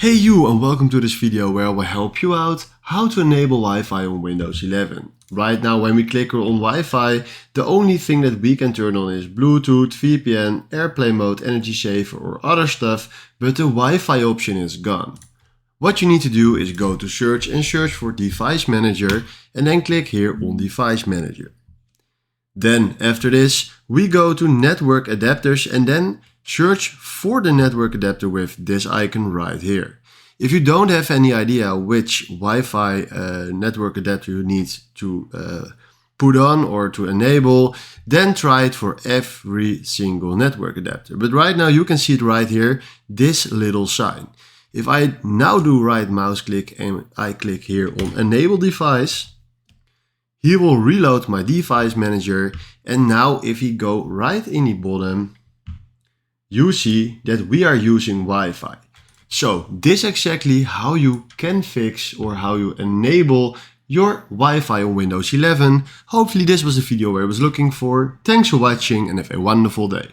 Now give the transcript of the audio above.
Hey you, and welcome to this video where I will help you out how to enable Wi-Fi on Windows 11. Right now when we click on Wi-Fi, the only thing that we can turn on is Bluetooth, VPN, airplane mode, energy saver or other stuff, but the Wi-Fi option is gone. What you need to do is go to search and search for Device Manager and then click here on Device Manager. Then after this we go to Network Adapters and then search for the network adapter with this icon right here. If you don't have any idea which Wi-Fi network adapter you need to put on or to enable, then try it for every single network adapter. But right now you can see it right here, this little sign. If I now do right mouse click and I click here on Enable Device, he will reload my device manager, and now if he go right in the bottom, you see that we are using Wi-Fi. So this is exactly how you can fix or how you enable your Wi-Fi on Windows 11. Hopefully this was the video I was looking for. Thanks for watching and have a wonderful day.